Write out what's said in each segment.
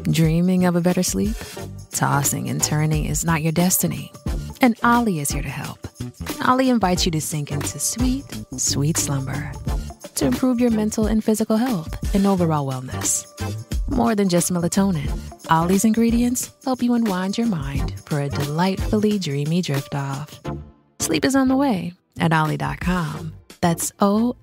Dreaming of a better sleep? Tossing and turning is not your destiny. And Ollie is here to help. Ollie invites you to sink into sweet, sweet slumber to improve your mental and physical health and overall wellness. More than just melatonin, Ollie's ingredients help you unwind your mind for a delightfully dreamy drift off. Sleep is on the way at Ollie.com. That's OLLY.com.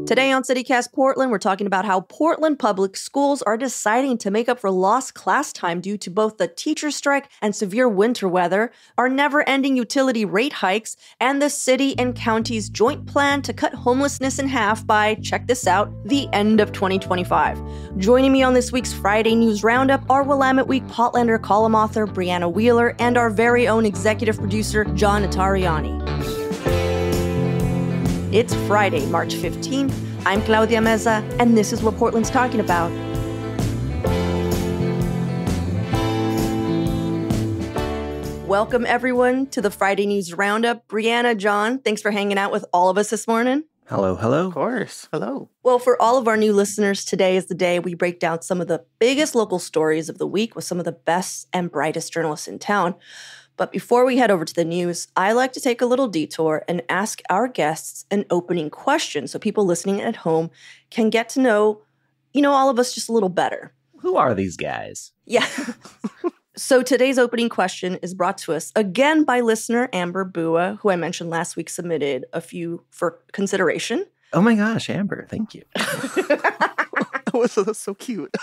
Today on CityCast Portland, we're talking about how Portland public schools are deciding to make up for lost class time due to both the teacher strike and severe winter weather, our never-ending utility rate hikes, and the city and county's joint plan to cut homelessness in half by, check this out, the end of 2025. Joining me on this week's Friday News Roundup are Willamette Week Potlander column author Brianna Wheeler and our very own executive producer, John Notarianni. It's Friday, March 15th. I'm Claudia Meza, and this is what Portland's talking about. Welcome, everyone, to the Friday News Roundup. Brianna, John, thanks for hanging out with all of us this morning. Hello, hello. Of course. Hello. Well, for all of our new listeners, today is the day we break down some of the biggest local stories of the week with some of the best and brightest journalists in town. But before we head over to the news, I like to take a little detour and ask our guests an opening question so people listening at home can get to know, all of us just a little better. Who are these guys? Yeah. So today's opening question is brought to us again by listener Amber Bua, who I mentioned last week submitted a few for consideration. Oh my gosh, Amber, thank you. That was so cute.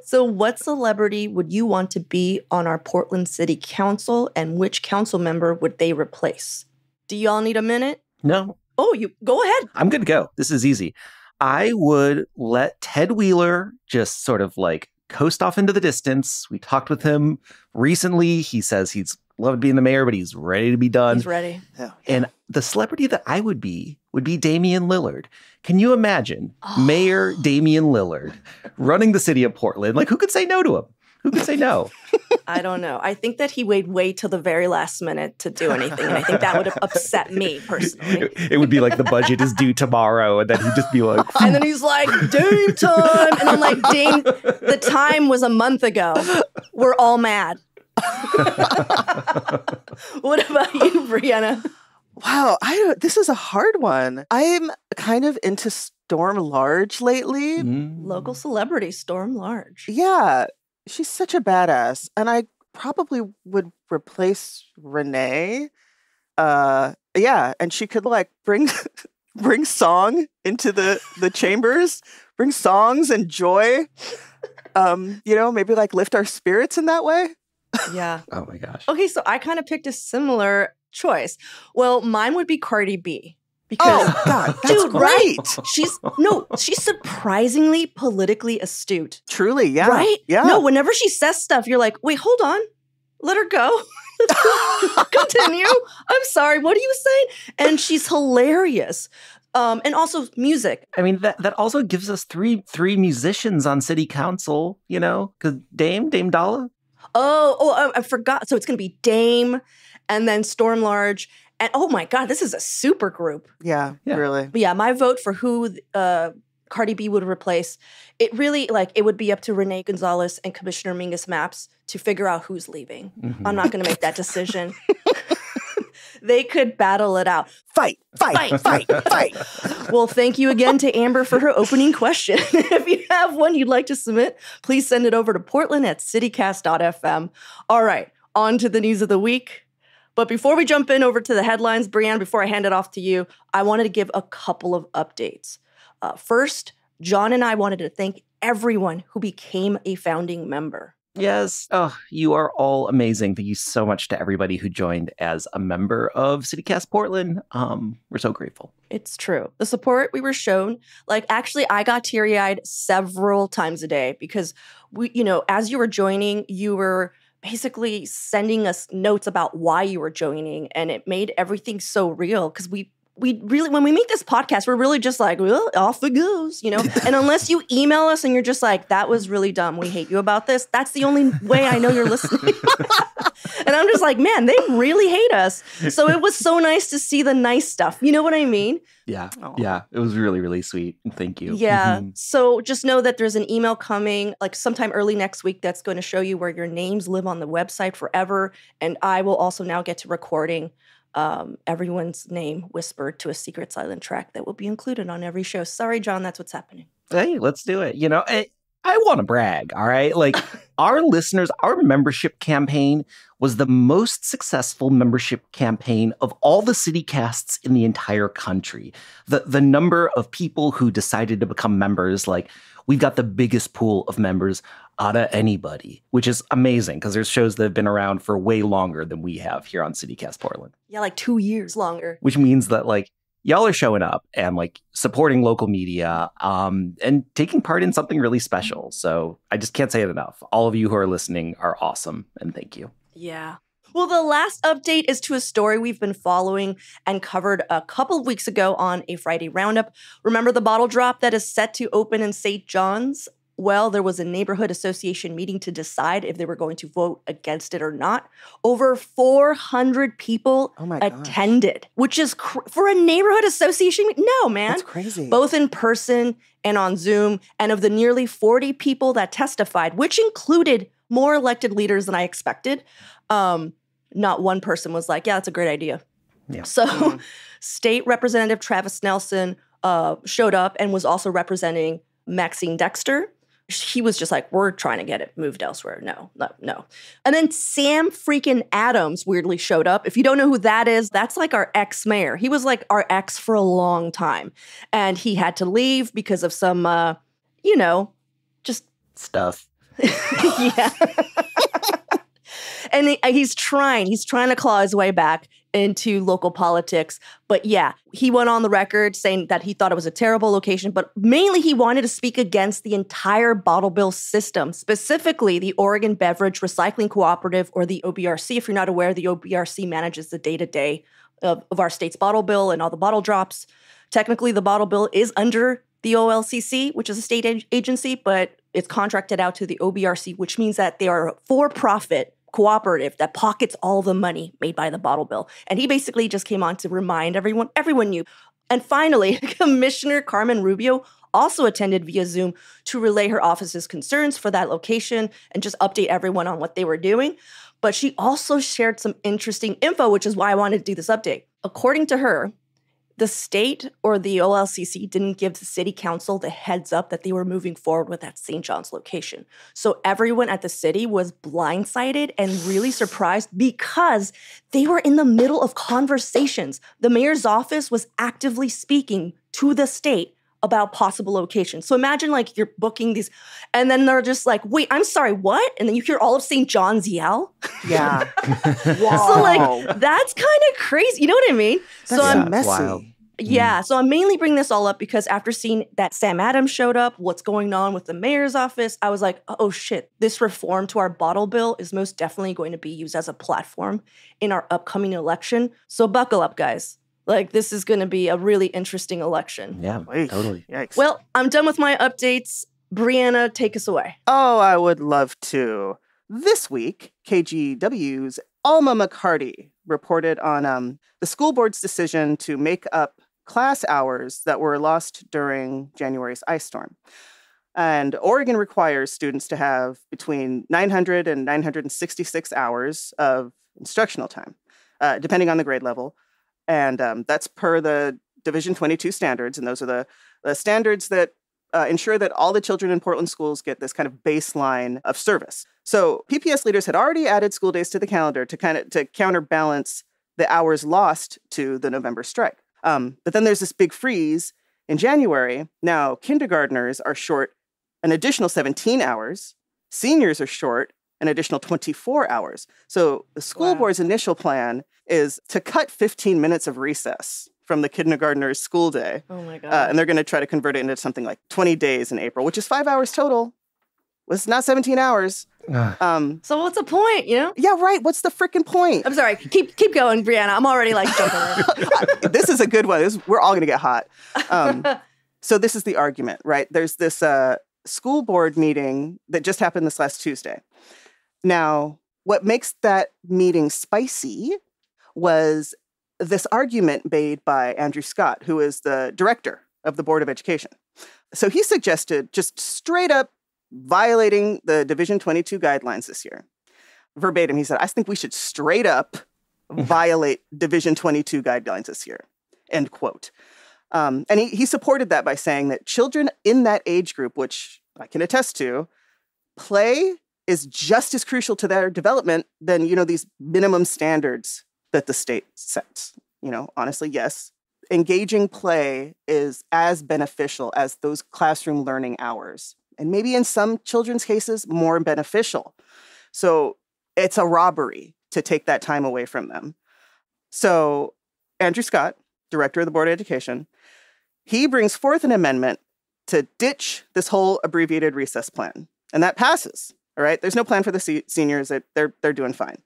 So what celebrity would you want to be on our Portland City Council, and which council member would they replace? Do y'all need a minute? No. Oh, you go ahead. I'm good to go. This is easy. I would let Ted Wheeler just sort of like coast off into the distance. We talked with him recently. He says he's loved being the mayor, but he's ready to be done. He's ready. Yeah. And the celebrity that I would be Damian Lillard. Can you imagine Mayor Damian Lillard running the city of Portland? Like, who could say no to him? Who could say no? I don't know. I think that he would wait till the very last minute to do anything. And I think that would have upset me personally. It would be like the budget is due tomorrow. And then he'd just be like... And then he's like, Dame time. And I'm like, Dame, the time was a month ago. We're all mad. What about you, Brianna? Wow, this is a hard one. I'm kind of into Storm Large lately. Local celebrity, Storm Large. Yeah, she's such a badass. And I probably would replace Renee. Yeah, and she could like bring song into the chambers, bring songs and joy. Maybe like lift our spirits in that way. Yeah. Oh my gosh. Okay, so I kind of picked a similar choice. Well, mine would be Cardi B. Because, God, that's dude, great. Right? She's surprisingly politically astute. Truly, yeah. Right? Yeah. No, whenever she says stuff, you're like, wait, hold on. Let her go. Continue. I'm sorry, what are you saying? And she's hilarious. And also music. I mean, that also gives us three musicians on city council, because Dame Dalla. Oh, I forgot. So it's going to be Dame and then Storm Large. And oh my God, this is a super group. Yeah. Really. But yeah, my vote for who Cardi B would replace, it really, it would be up to Renee Gonzalez and Commissioner Mingus Maps to figure out who's leaving. Mm-hmm. I'm not going to make that decision. They could battle it out. Fight. Well, thank you again to Amber for her opening question. If you have one you'd like to submit, please send it over to portland@citycast.fm. All right, on to the news of the week. But before we jump in over to the headlines, Brianna, before I hand it off to you, I wanted to give a couple of updates. First, John and I wanted to thank everyone who became a founding member. Yes. Oh, you are all amazing. Thank you so much to everybody who joined as a member of CityCast Portland. We're so grateful. It's true. The support we were shown, actually, I got teary-eyed several times a day because as you were joining, you were basically sending us notes about why you were joining, and it made everything so real because we really, when we make this podcast, we're really just like, well, off it goes, And unless you email us and you're just like, that was really dumb, we hate you about this, that's the only way I know you're listening. And I'm just like, man, they really hate us. So it was so nice to see the nice stuff. You know what I mean? Yeah. Aww. Yeah. It was really, really sweet. Thank you. Yeah. Mhm. So just know that there's an email coming like sometime early next week that's going to show you where your names live on the website forever. And I will also now get to recording everyone's name whispered to a secret silent track that will be included on every show. Sorry, John, that's what's happening. Hey, let's do it. You know, I want to brag, all right? Like our listeners, our membership campaign was the most successful membership campaign of all the city casts in the entire country. The number of people who decided to become members, like we've got the biggest pool of members out of anybody, which is amazing because there's shows that have been around for way longer than we have here on CityCast Portland. Yeah, like 2 years longer. Which means that like y'all are showing up and like supporting local media and taking part in something really special. So I just can't say it enough. All of you who are listening are awesome. And thank you. Yeah. Well, the last update is to a story we've been following and covered a couple of weeks ago on a Friday Roundup. Remember the bottle drop that is set to open in St. John's? Well, there was a neighborhood association meeting to decide if they were going to vote against it or not. Over 400 people attended, which is for a neighborhood association. No, man. That's crazy. Both in person and on Zoom. And of the nearly 40 people that testified, which included more elected leaders than I expected, not one person was like, yeah, that's a great idea. Yeah. So State Representative Travis Nelson showed up and was also representing Maxine Dexter. He was just like, we're trying to get it moved elsewhere. No. And then Sam freaking Adams weirdly showed up. If you don't know who that is, that's like our ex-mayor. He was like our ex for a long time. And he had to leave because of some, just stuff. Yeah. And he's trying to claw his way back into local politics. But yeah, he went on the record saying that he thought it was a terrible location, but mainly he wanted to speak against the entire bottle bill system, specifically the Oregon Beverage Recycling Cooperative, or the OBRC. If you're not aware, the OBRC manages the day-to-day of our state's bottle bill and all the bottle drops. Technically, the bottle bill is under the OLCC, which is a state agency, but it's contracted out to the OBRC, which means that they are a for-profit cooperative that pockets all the money made by the bottle bill. And he basically just came on to remind everyone knew. And finally, Commissioner Carmen Rubio also attended via Zoom to relay her office's concerns for that location and just update everyone on what they were doing. But she also shared some interesting info, which is why I wanted to do this update. According to her, the state or the OLCC didn't give the city council the heads up that they were moving forward with that St. John's location. So everyone at the city was blindsided and really surprised because they were in the middle of conversations. The mayor's office was actively speaking to the state about possible locations. So imagine like you're booking these and then they're just like, wait, I'm sorry, what? And then you hear all of St. John's yell. Yeah. Wow. So like, that's kind of crazy. You know what I mean? That's so I'm messy. Wild. Yeah, so I'm mainly bringing this all up because after seeing that Sam Adams showed up, what's going on with the mayor's office, I was like, oh shit, this reform to our bottle bill is most definitely going to be used as a platform in our upcoming election. So buckle up, guys. Like, this is going to be a really interesting election. Yeah, totally. Yikes. Well, I'm done with my updates. Brianna, take us away. Oh, I would love to. This week, KGW's Alma McCarty reported on the school board's decision to make up class hours that were lost during January's ice storm. And Oregon requires students to have between 900 and 966 hours of instructional time, depending on the grade level. And that's per the Division 22 standards. And those are the standards that ensure that all the children in Portland schools get this kind of baseline of service. So PPS leaders had already added school days to the calendar to counterbalance the hours lost to the November strike. But then there's this big freeze in January. Now, kindergartners are short an additional 17 hours. Seniors are short an additional 24 hours. So the school board's initial plan is to cut 15 minutes of recess from the kindergartner's school day. Oh my God. And they're going to try to convert it into something like 20 days in April, which is 5 hours total. It's not 17 hours. So what's the point, you know? Yeah, right. What's the freaking point? I'm sorry. Keep going, Brianna. I'm already like jumping around. This is a good one. We're all going to get hot. So this is the argument, right? There's this school board meeting that just happened this last Tuesday. Now, what makes that meeting spicy was this argument made by Andrew Scott, who is the director of the Board of Education. So he suggested just straight up violating the Division 22 guidelines this year. Verbatim, he said, I think we should straight up violate Division 22 guidelines this year, end quote. And he supported that by saying that children in that age group, which I can attest to, play is just as crucial to their development than, these minimum standards that the state sets. Honestly, yes. Engaging play is as beneficial as those classroom learning hours. And maybe in some children's cases, more beneficial. So it's a robbery to take that time away from them. So Andrew Scott, director of the Board of Education, he brings forth an amendment to ditch this whole abbreviated recess plan. And that passes. All right, there's no plan for the seniors. They're doing fine.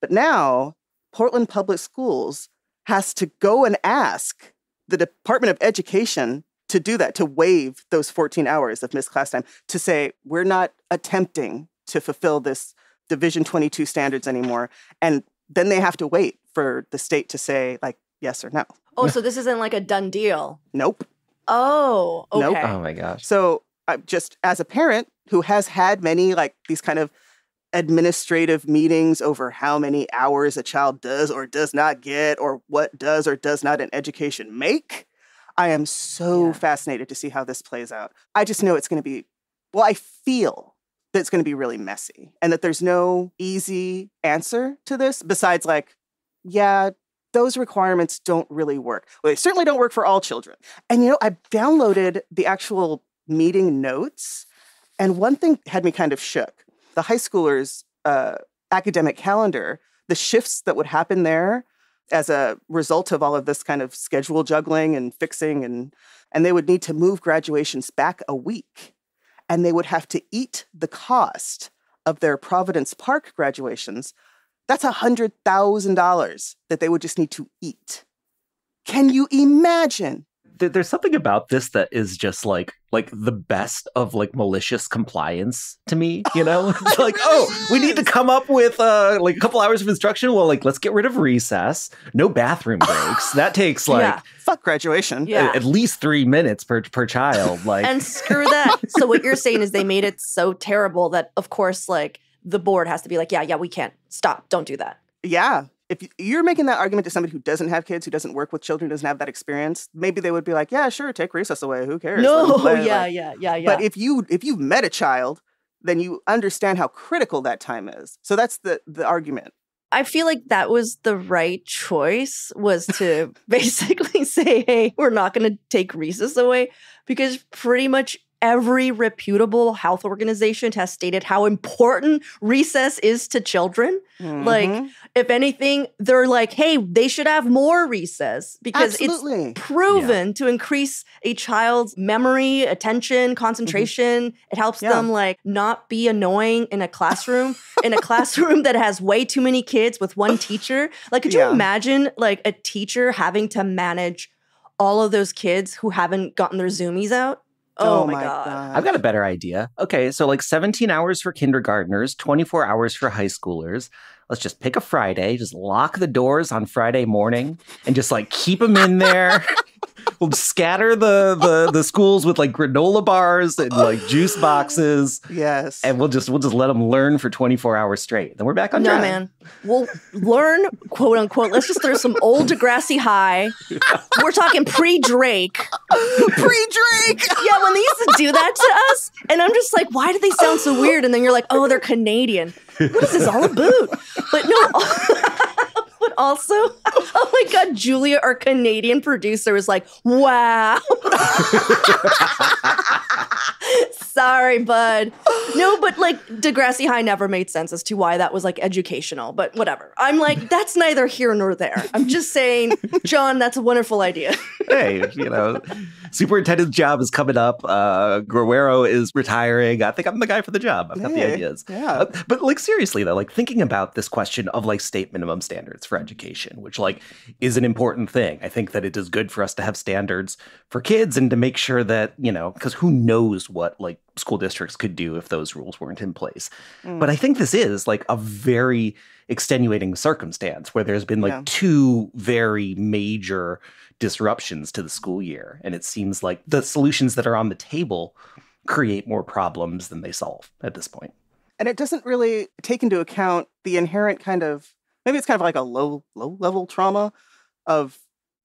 But now, Portland Public Schools has to go and ask the Department of Education to do that, to waive those 14 hours of missed class time, to say, we're not attempting to fulfill this Division 22 standards anymore. And then they have to wait for the state to say, yes or no. Oh, so this isn't like a done deal? Nope. Oh, okay. Nope. Oh, my gosh. So just as a parent who has had many these kind of administrative meetings over how many hours a child does or does not get, or what does or does not an education make, I am so fascinated to see how this plays out. I just know it's going to be, I feel that it's going to be really messy and that there's no easy answer to this besides those requirements don't really work. Well, they certainly don't work for all children. And, I downloaded the actual meeting notes, and one thing had me kind of shook. The high schoolers' academic calendar, the shifts that would happen there as a result of all of this kind of schedule juggling and fixing, and they would need to move graduations back a week. And they would have to eat the cost of their Providence Park graduations. That's $100,000 that they would just need to eat. Can you imagine? There's something about this that is just like the best of malicious compliance to me, It's we need to come up with a couple hours of instruction. Well, let's get rid of recess. No bathroom breaks. That takes fuck graduation. At least 3 minutes per child. And screw that. So what you're saying is they made it so terrible that, of course, the board has to be we can't. Stop. Don't do that. Yeah. If you're making that argument to somebody who doesn't have kids, who doesn't work with children, doesn't have that experience, maybe they would be like, yeah, sure, take recess away. Who cares? No, yeah. But if you've met a child, then you understand how critical that time is. So that's the argument. I feel like that was the right choice, was to basically say, hey, we're not going to take recess away, because pretty much every reputable health organization has stated how important recess is to children. Mm-hmm. If anything, they're hey, they should have more recess, because Absolutely. It's proven to increase a child's memory, attention, concentration. Mm-hmm. It helps them not be annoying in a classroom, that has way too many kids with one teacher. Could you imagine a teacher having to manage all of those kids who haven't gotten their Zoomies out? Oh my God. I've got a better idea. Okay, so 17 hours for kindergartners, 24 hours for high schoolers. Let's just pick a Friday, just lock the doors on Friday morning and just keep them in there. We'll scatter the schools with granola bars and juice boxes. Yes. And we'll just let them learn for 24 hours straight. Then we're back on track. No, man. We'll learn, quote unquote. Let's just throw some old Degrassi High. We're talking pre-Drake. Pre-Drake! Yeah, when they used to do that to us. And I'm just why do they sound so weird? And then you're oh, they're Canadian. What is this all about? But no. But also, oh my God, Julia, our Canadian producer, was wow. Sorry, bud. No, but Degrassi High never made sense as to why that was educational, but whatever. I'm that's neither here nor there. I'm just saying, John, that's a wonderful idea. hey, superintendent's job is coming up. Guerrero is retiring. I think I'm the guy for the job. I've got the ideas. Yeah. But like, seriously, though, like thinking about this question of like state minimum standards for education, which like is an important thing. I think that it is good for us to have standards for kids and to make sure that, because who knows what like school districts could do if those rules weren't in place. But I think this is like a very extenuating circumstance where there's been like two very major disruptions to the school year. And it seems like the solutions that are on the table create more problems than they solve at this point. And it doesn't really take into account the inherent maybe it's kind of like a low level trauma of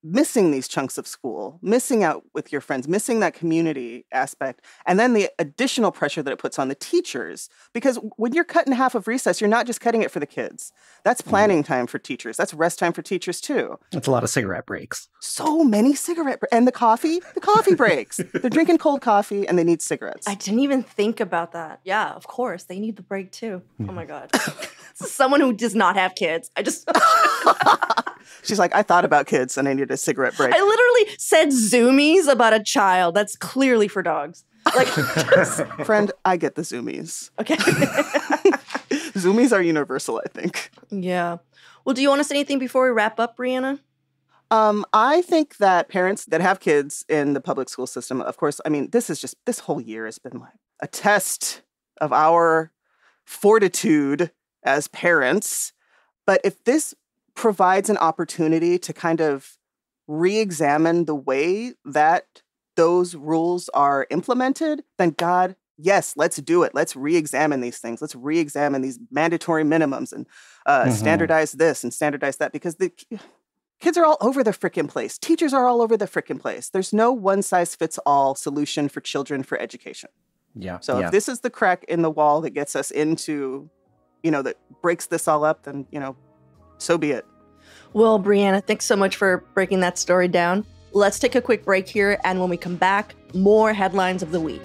missing these chunks of school, missing out with your friends, missing that community aspect, and then the additional pressure that it puts on the teachers. Because when you're cutting half of recess, you're not just cutting it for the kids. That's planning time for teachers. That's rest time for teachers, too. It's a lot of cigarette breaks. So many cigarette breaks. And the coffee breaks. They're drinking cold coffee and they need cigarettes. I didn't even think about that. Yeah, of course. They need the break, too. Oh, my God. This is someone who does not have kids. She's like, I thought about kids and I needed a cigarette break. I literally said zoomies about a child. That's clearly for dogs. Like, Friend, I get the zoomies. Okay. Zoomies are universal, I think. Yeah. Well, do you want to say anything before we wrap up, Brianna? I think that parents that have kids in the public school system, of course, I mean, this whole year has been like a test of our fortitude as parents. But if this provides an opportunity to kind of re-examine the way that those rules are implemented, then God, yes, let's do it. Let's re-examine these things. Let's re-examine these mandatory minimums and standardize this and standardize that, because the kids are all over the frickin' place. Teachers are all over the frickin' place. There's no one-size-fits-all solution for children for education. Yeah. So if this is the crack in the wall that gets us into, that breaks this all up, then, so be it. Well, Brianna, thanks so much for breaking that story down. Let's take a quick break here, and when we come back, more headlines of the week.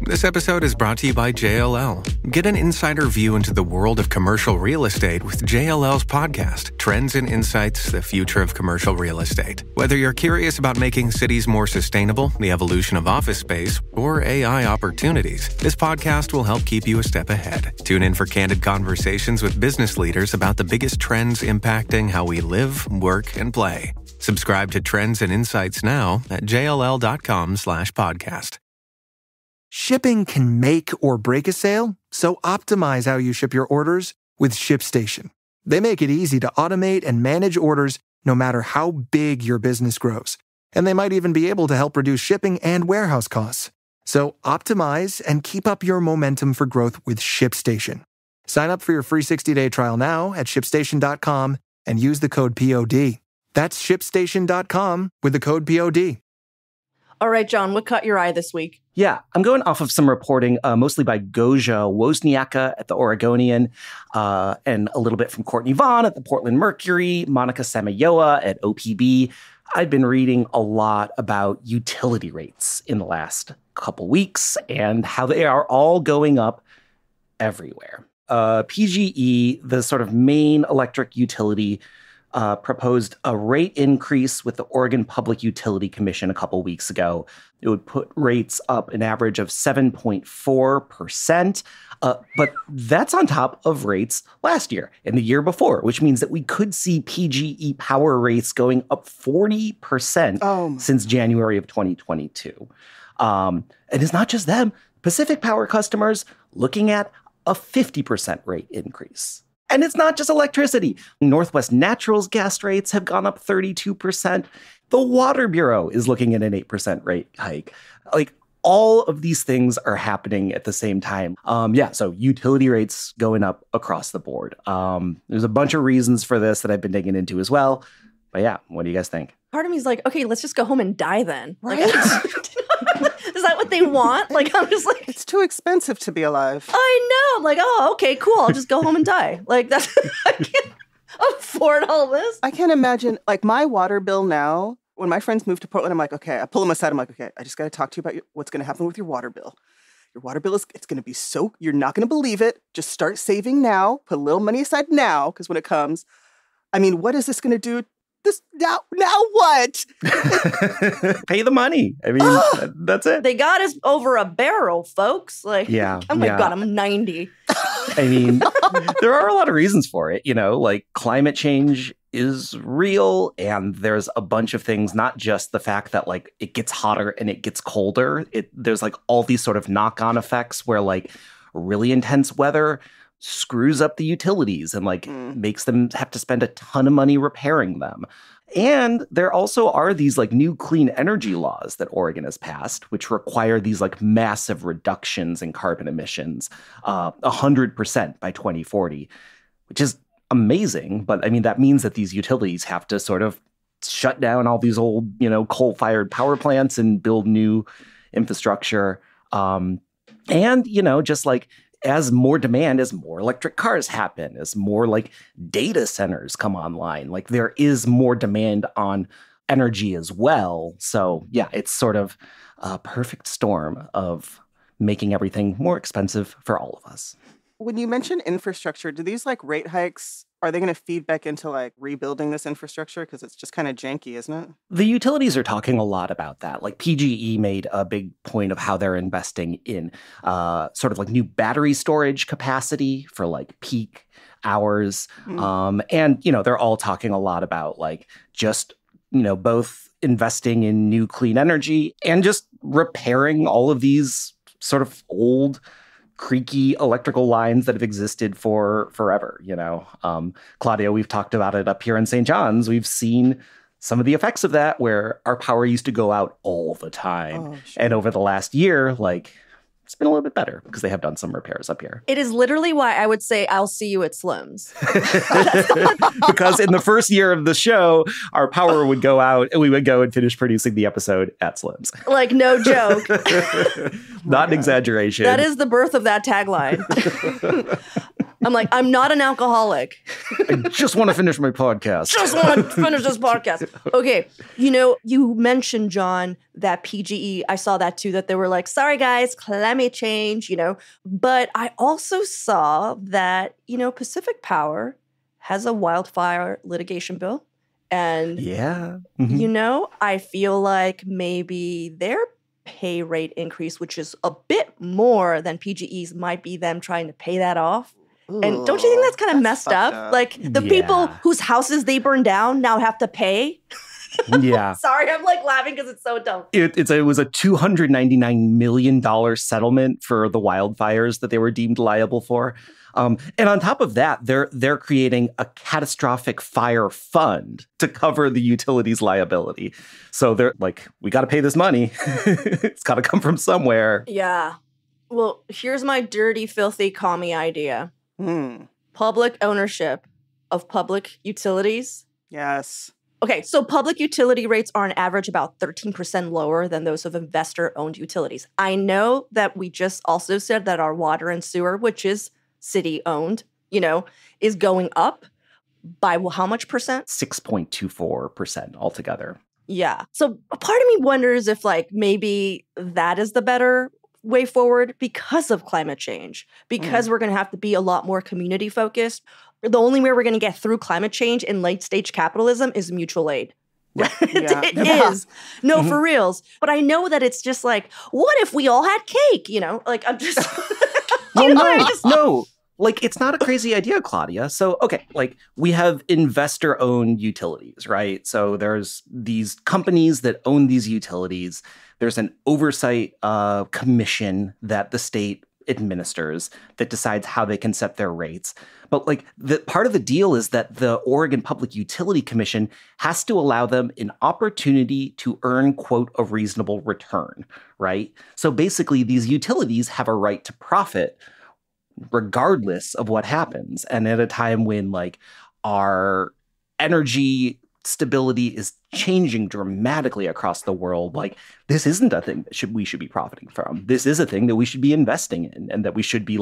This episode is brought to you by JLL. Get an insider view into the world of commercial real estate with JLL's podcast, Trends and Insights, the Future of Commercial Real Estate. Whether you're curious about making cities more sustainable, the evolution of office space, or AI opportunities, this podcast will help keep you a step ahead. Tune in for candid conversations with business leaders about the biggest trends impacting how we live, work, and play. Subscribe to Trends and Insights now at jll.com/podcast. Shipping can make or break a sale, so optimize how you ship your orders with ShipStation. They make it easy to automate and manage orders no matter how big your business grows. And they might even be able to help reduce shipping and warehouse costs. So optimize and keep up your momentum for growth with ShipStation. Sign up for your free 60-day trial now at ShipStation.com and use the code POD. That's ShipStation.com with the code POD. All right, John, what caught your eye this week? Yeah, I'm going off of some reporting, mostly by Goja Wozniaka at the Oregonian, and a little bit from Courtney Vaughn at the Portland Mercury, Monica Samayoa at OPB. I've been reading a lot about utility rates in the last couple weeks and how they are all going up everywhere. PGE, the sort of main electric utility, proposed a rate increase with the Oregon Public Utility Commission a couple weeks ago. It would put rates up an average of 7.4%, but that's on top of rates last year and the year before, which means that we could see PGE power rates going up 40% since January of 2022. And it's not just them. Pacific Power customers looking at a 50% rate increase. And it's not just electricity. Northwest Natural's gas rates have gone up 32%. The Water Bureau is looking at an 8% rate hike. Like, all of these things are happening at the same time. So utility rates going up across the board. There's a bunch of reasons for this that I've been digging into as well. But yeah, what do you guys think? Part of me is like, okay, let's just go home and die then. Right? Like, is that what they want? Like, I'm just like, it's too expensive to be alive. I know. I'm like, oh, okay, cool. I'll just go home and die. Like, that's, I can't afford all this. I can't imagine, like, my water bill now, when my friends move to Portland, I'm like, okay, I pull them aside. I'm like, okay, I just got to talk to you about what's going to happen with your water bill. your water bill it's going to be so, you're not going to believe it. Just start saving now. Put a little money aside now, because when it comes, I mean, what is this going to do? This now what? Pay the money. I mean, that's it. They got us over a barrel, folks. Like, Yeah. oh my God, I'm 90. I mean, there are a lot of reasons for it. Like climate change is real, and there's a bunch of things, not just the fact that like it gets hotter and it gets colder. There's like all these sort of knock-on effects where like really intense weather screws up the utilities and like makes them have to spend a ton of money repairing them. And there also are these like new clean energy laws that Oregon has passed, which require these like massive reductions in carbon emissions, 100% by 2040, which is amazing. But I mean, that means that these utilities have to sort of shut down all these old, coal-fired power plants and build new infrastructure. And, just like as more demand, as more electric cars happen, as more like data centers come online, like there is more demand on energy as well. So yeah, it's sort of a perfect storm of making everything more expensive for all of us. When you mention infrastructure, do these like rate hikes, are they going to feed back into like rebuilding this infrastructure? Because it's just kind of janky, isn't it? The utilities are talking a lot about that. Like PGE made a big point of how they're investing in sort of like new battery storage capacity for like peak hours. And, they're all talking a lot about like just, both investing in new clean energy and just repairing all of these sort of old creaky electrical lines that have existed for forever, Claudia, we've talked about it up here in St. John's. We've seen some of the effects of that where our power used to go out all the time. Oh, sure. And over the last year, like, it's been a little bit better because they have done some repairs up here. It is literally why I would say I'll see you at Slim's. Because in the first year of the show, our power would go out and we would go and finish producing the episode at Slim's. Like, no joke. Not an exaggeration. That is the birth of that tagline. I'm like, I'm not an alcoholic. I just want to finish my podcast. Just want to finish this podcast. Okay. You mentioned, John, that PGE, I saw that too, that they were like, sorry guys, climate change, But I also saw that, Pacific Power has a wildfire litigation bill. And, yeah. I feel like maybe their pay rate increase, which is a bit more than PGE's, might be them trying to pay that off. And don't you think that's kind of messed up? Like the people whose houses they burned down now have to pay? Yeah. Sorry, I'm like laughing because it's so dumb. It was a $299 million settlement for the wildfires that they were deemed liable for. And on top of that, they're creating a catastrophic fire fund to cover the utilities liability. So they're like, we got to pay this money. It's got to come from somewhere. Yeah. Well, here's my dirty, filthy commie idea. Public ownership of public utilities. Yes. Okay, so public utility rates are on average about 13% lower than those of investor-owned utilities. I know that we just also said that our water and sewer, which is city-owned, is going up by how much percent? 6.24% altogether. Yeah. So a part of me wonders if maybe that is the better way forward because of climate change, because we're going to have to be a lot more community focused. The only way we're going to get through climate change in late stage capitalism is mutual aid. Yeah. It is. No, for reals. But I know that it's just like, what if we all had cake? I'm just... No. Like, it's not a crazy idea, Claudia. So, okay, we have investor-owned utilities, right? So there's these companies that own these utilities. There's an oversight commission that the state administers that decides how they can set their rates. But the part of the deal is that the Oregon Public Utility Commission has to allow them an opportunity to earn, quote, a reasonable return, right? So basically, these utilities have a right to profit regardless of what happens. And at a time when our energy stability is changing dramatically across the world, this isn't a thing that we should be profiting from. This is a thing that we should be investing in and that we should be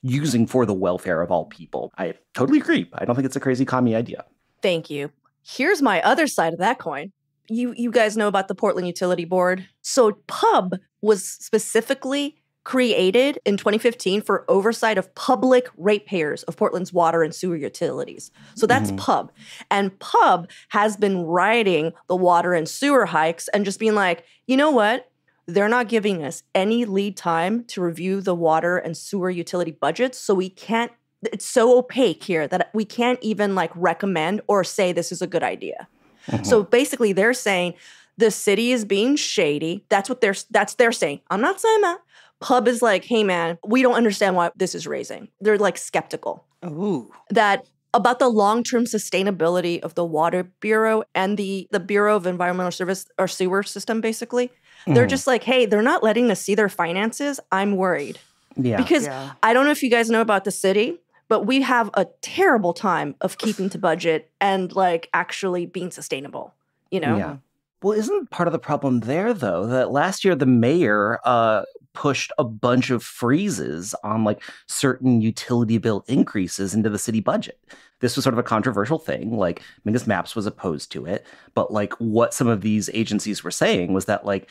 using for the welfare of all people. I totally agree. I don't think it's a crazy commie idea. Thank you. Here's my other side of that coin. You guys know about the Portland Utility Board. So PUB was specifically created in 2015 for oversight of public ratepayers of Portland's water and sewer utilities. So that's PUB. And PUB has been riding the water and sewer hikes and just being like, you know what? They're not giving us any lead time to review the water and sewer utility budgets. So we can't, it's so opaque here that we can't even like recommend or say this is a good idea. So basically they're saying the city is being shady. That's they're saying. I'm not saying that. PUB is like, hey man, we don't understand why this is raising. They're like skeptical. Ooh. That about the long-term sustainability of the Water Bureau and the Bureau of Environmental Service or sewer system, basically. They're just like, hey, they're not letting us see their finances. I'm worried. Yeah. Because I don't know if you guys know about the city, but we have a terrible time of keeping to budget and like actually being sustainable, you know? Yeah. Well, isn't part of the problem there, though, that last year the mayor pushed a bunch of freezes on like certain utility bill increases into the city budget? This was sort of a controversial thing. Like Mingus Maps was opposed to it, but like what some of these agencies were saying was that like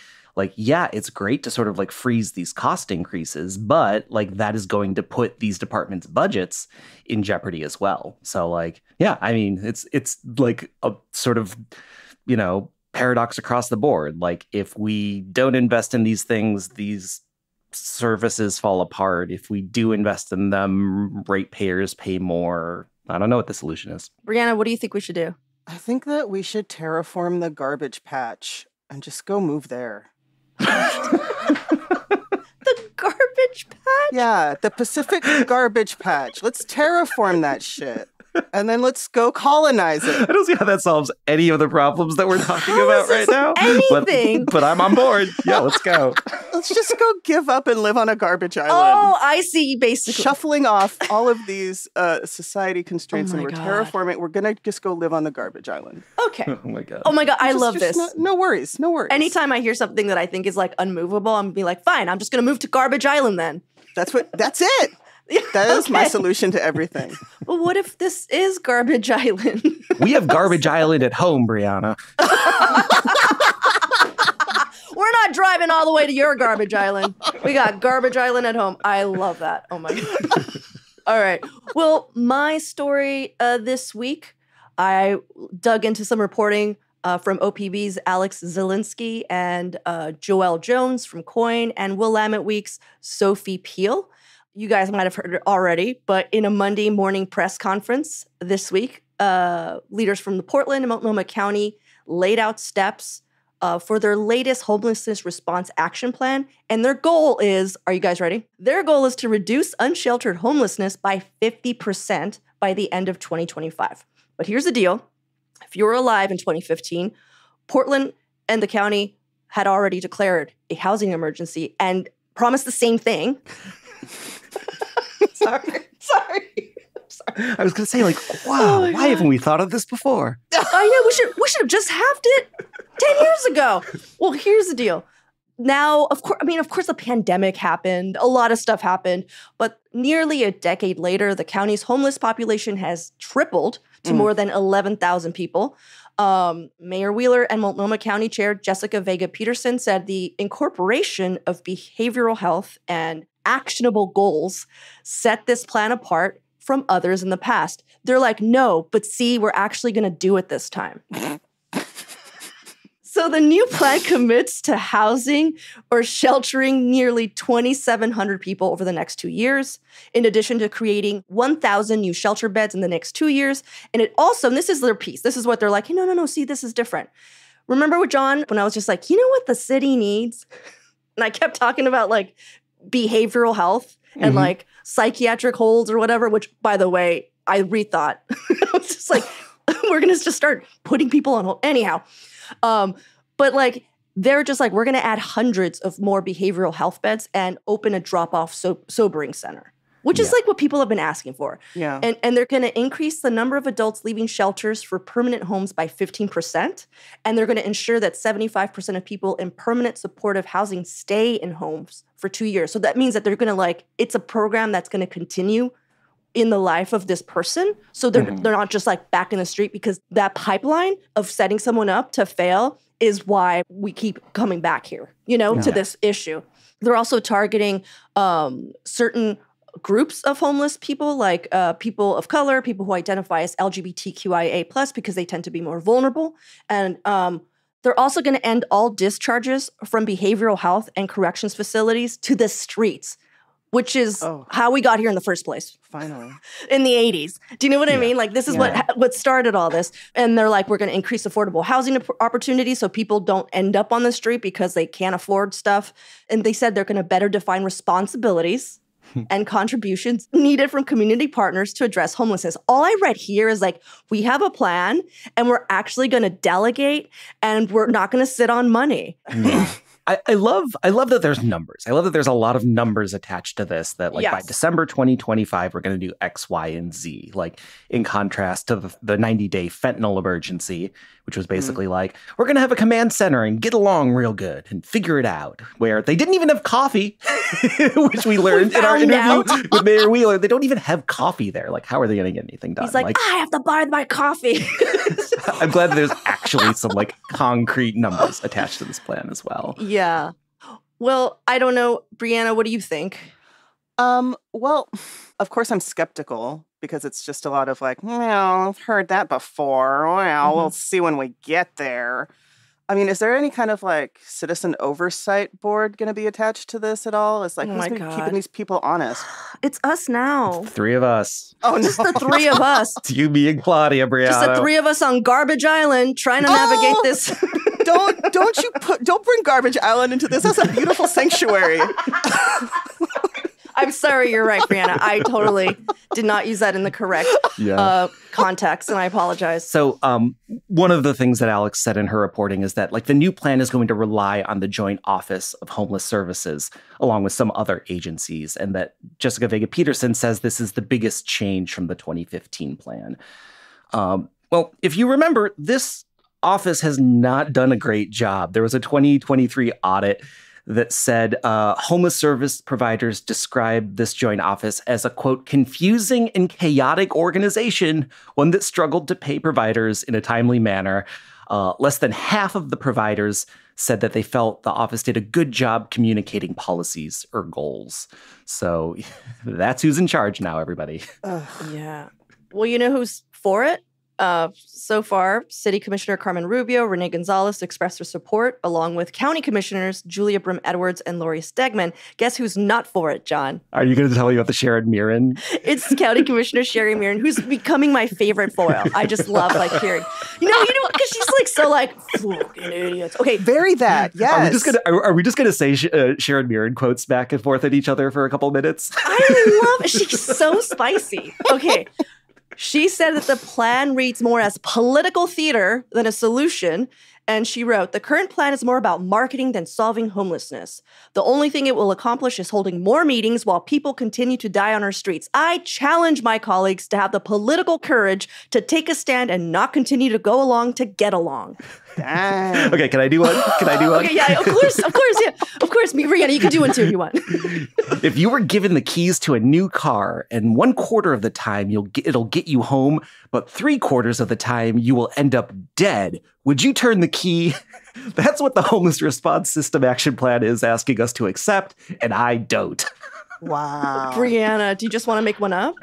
yeah, it's great to sort of like freeze these cost increases, but like that is going to put these departments' budgets in jeopardy as well. So like, yeah, I mean, it's like a sort of, you know, paradox across the board. Like if we don't invest in these things, these services fall apart. If we do invest in them, ratepayers pay more. I don't know what the solution is. Brianna, what do you think we should do? I think that we should terraform the garbage patch and just go move there. The garbage patch? Yeah, the Pacific garbage patch. Let's terraform that shit. And then let's go colonize it. I don't see how that solves any of the problems that we're talking about right now. Anything. But I'm on board. Yeah, let's go. Let's just go give up and live on a garbage island. Oh, I see, basically. Shuffling off all of these society constraints, Oh and my we're God. terraforming. We're going to just go live on the garbage island. Okay. Oh my God. Oh my God, I love Just this. No worries. No worries. Anytime I hear something that I think is like unmovable, I'm gonna be like, fine, I'm just gonna move to Garbage Island then. That's it. That is my solution to everything. But what if this is Garbage Island? We have Garbage Island at home, Brianna. We're not driving all the way to your Garbage Island. We got Garbage Island at home. I love that. Oh my God. All right. Well, my story this week, I dug into some reporting from OPB's Alex Zielinski and Joelle Jones from Coin and Willamette Week's Sophie Peel. You guys might have heard it already, but in a Monday morning press conference this week, leaders from the Portland and Multnomah County laid out steps for their latest homelessness response action plan. And their goal is, are you guys ready? Their goal is to reduce unsheltered homelessness by 50% by the end of 2025. But here's the deal. If you were alive in 2015, Portland and the county had already declared a housing emergency and promised the same thing. Sorry. I was going to say, like, wow, why haven't we thought of this before? I know, we should have just halved it 10 years ago. Well, here's the deal. Now, of course, the pandemic happened. A lot of stuff happened. But nearly a decade later, the county's homeless population has tripled to more than 11,000 people. Mayor Wheeler and Multnomah County Chair Jessica Vega Peterson said the incorporation of behavioral health and actionable goals set this plan apart from others in the past. They're like, no, but see, we're actually going to do it this time. So the new plan commits to housing or sheltering nearly 2,700 people over the next 2 years, in addition to creating 1,000 new shelter beds in the next 2 years. And it also, and this is their piece, this is what they're like, hey, no, see, this is different. Remember with John, when I was just like, you know what the city needs? And I kept talking about like behavioral health and like psychiatric holds or whatever, which, by the way, I rethought. I was just like, we're going to just start putting people on hold. Anyhow. But like, they're just like, we're going to add hundreds of more behavioral health beds and open a drop-off sobering center, which is like what people have been asking for. Yeah. And they're going to increase the number of adults leaving shelters for permanent homes by 15%. And they're going to ensure that 75% of people in permanent supportive housing stay in homes for 2 years. So that means that they're going to like, it's a program that's going to continue in the life of this person. So they're not just like back in the street, because that pipeline of setting someone up to fail is why we keep coming back here, to this issue. They're also targeting certain groups of homeless people, like people of color, people who identify as LGBTQIA+, because they tend to be more vulnerable. And they're also going to end all discharges from behavioral health and corrections facilities to the streets, which is how we got here in the first place. Finally. In the 80s. Do you know what I mean? Like, this is what started all this. And they're like, we're going to increase affordable housing opportunities so people don't end up on the street because they can't afford stuff. And they said they're going to better define responsibilities and contributions needed from community partners to address homelessness. All I read here is like, we have a plan and we're actually going to delegate and we're not going to sit on money. I love that there's numbers. I love that there's a lot of numbers attached to this, that like by December 2025, we're going to do X, Y, and Z. Like, in contrast to the 90-day fentanyl emergency, which was basically like, we're going to have a command center and get along real good and figure it out, where they didn't even have coffee, which we learned in our interview with Mayor Wheeler. They don't even have coffee there. Like, how are they going to get anything done? He's like, I have to buy my coffee. I'm glad that there's actually some like concrete numbers attached to this plan as well. Yeah. Well, I don't know. Brianna, what do you think? Well, of course I'm skeptical because it's just a lot of like, well, I've heard that before. Well, we'll see when we get there. I mean, is there any kind of like citizen oversight board going to be attached to this at all? It's like, who's keeping these people honest? It's us now. It's 3 of us. Oh, no. Just the 3 of us. It's you, me, and Claudia, Brianna. Just the 3 of us on Garbage Island trying to navigate this. Don't bring Garbage Island into this. That's a beautiful sanctuary. I'm sorry, you're right, Brianna. I totally did not use that in the correct context, and I apologize. So one of the things that Alex said in her reporting is that like the new plan is going to rely on the Joint Office of Homeless Services, along with some other agencies, and that Jessica Vega-Peterson says this is the biggest change from the 2015 plan. Well, if you remember, this office has not done a great job. There was a 2023 audit that said homeless service providers described this joint office as a, quote, confusing and chaotic organization, one that struggled to pay providers in a timely manner. Less than half of the providers said that they felt the office did a good job communicating policies or goals. So that's who's in charge now, everybody. Yeah. Well, you know who's for it? So far, City Commissioner Carmen Rubio, Renee Gonzalez expressed their support, along with County Commissioners Julia Brim-Edwards and Lori Stegman. Guess who's not for it, John? Are you going to tell me about the Sharon Mirren? It's County Commissioner Sherry Mirren, who's becoming my favorite foil. I just love like hearing, because she's like so like fucking idiots. Okay, very that. Yes. Are we just gonna say Sharon Mirren quotes back and forth at each other for a couple minutes? I love it. She's so spicy. Okay. She said that the plan reads more as political theater than a solution. And she wrote, the current plan is more about marketing than solving homelessness. The only thing it will accomplish is holding more meetings while people continue to die on our streets. I challenge my colleagues to have the political courage to take a stand and not continue to go along to get along. Dang. Okay, can I do one? Okay, yeah, of course, yeah. Of course, Brianna, you can do one too if you want. If you were given the keys to a new car and 1/4 of the time it'll get you home, but 3/4 of the time you will end up dead, would you turn the key? That's what the Homeless Response System Action Plan is asking us to accept, and I don't. Wow. Brianna, do you just want to make one up?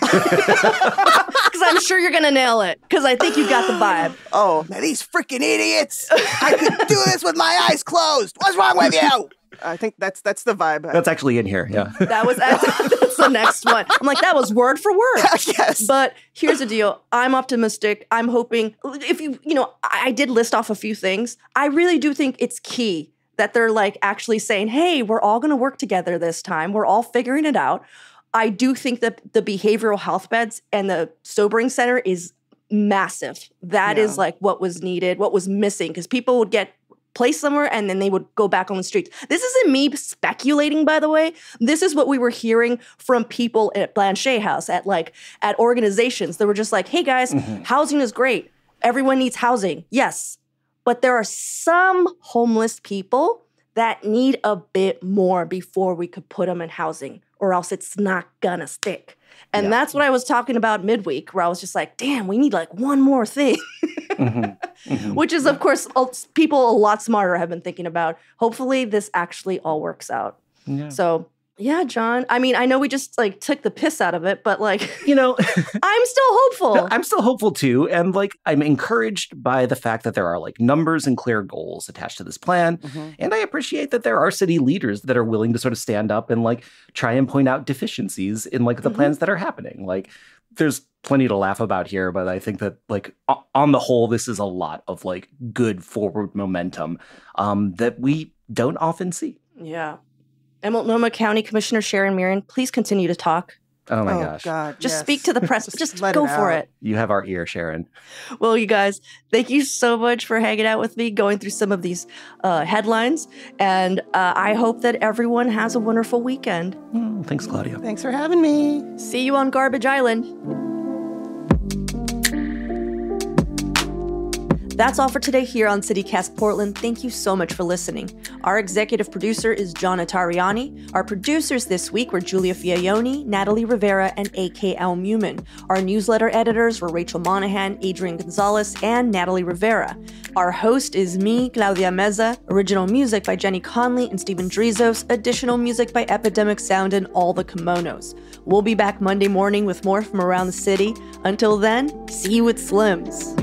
Because I'm sure you're going to nail it, because I think you got the vibe. Oh, now these freaking idiots! I could do this with my eyes closed! What's wrong with you? I think that's the vibe. That's actually in here, yeah. That's the next one. I'm like, that was word for word. Yes. But here's the deal. I'm optimistic. I'm hoping, if I did list off a few things. I really do think it's key that they're like actually saying, hey, we're all going to work together this time. We're all figuring it out. I do think that the behavioral health beds and the sobering center is massive. That is like what was needed, what was missing, because people would get placed somewhere and then they would go back on the streets. This isn't me speculating, by the way. This is what we were hearing from people at Blanchet House, at organizations. They were just like, hey guys, housing is great. Everyone needs housing. Yes. But there are some homeless people that need a bit more before we could put them in housing, or else it's not gonna stick. And that's what I was talking about midweek, where I was just like, damn, we need like one more thing. Which is, of course, people a lot smarter have been thinking about. Hopefully this actually all works out. Yeah. So, yeah, John. I mean, I know we just like took the piss out of it, but like, I'm still hopeful. No, I'm still hopeful too. And like, I'm encouraged by the fact that there are like numbers and clear goals attached to this plan. And I appreciate that there are city leaders that are willing to sort of stand up and like try and point out deficiencies in like the plans that are happening. Like, there's plenty to laugh about here, but I think that like on the whole, this is a lot of like good forward momentum that we don't often see. Yeah. Multnomah County Commissioner Sharon Marion, please continue to talk. Oh my gosh. God, Just yes. speak to the press. Just let go it for out. it. You have our ear, Sharon. Well, you guys, thank you so much for hanging out with me, going through some of these headlines. And I hope that everyone has a wonderful weekend. Thanks, Claudia. Thanks for having me. See you on Garbage Island. That's all for today here on CityCast Portland. Thank you so much for listening. Our executive producer is John Notarianni. Our producers this week were Julia Fiaioni, Natalie Rivera, and A.K.L. Mumin. Our newsletter editors were Rachel Monahan, Adrian Gonzalez, and Natalie Rivera. Our host is me, Claudia Meza. Original music by Jenny Conley and Stephen Drizos. Additional music by Epidemic Sound and All the Kimonos. We'll be back Monday morning with more from around the city. Until then, see you at Slim's.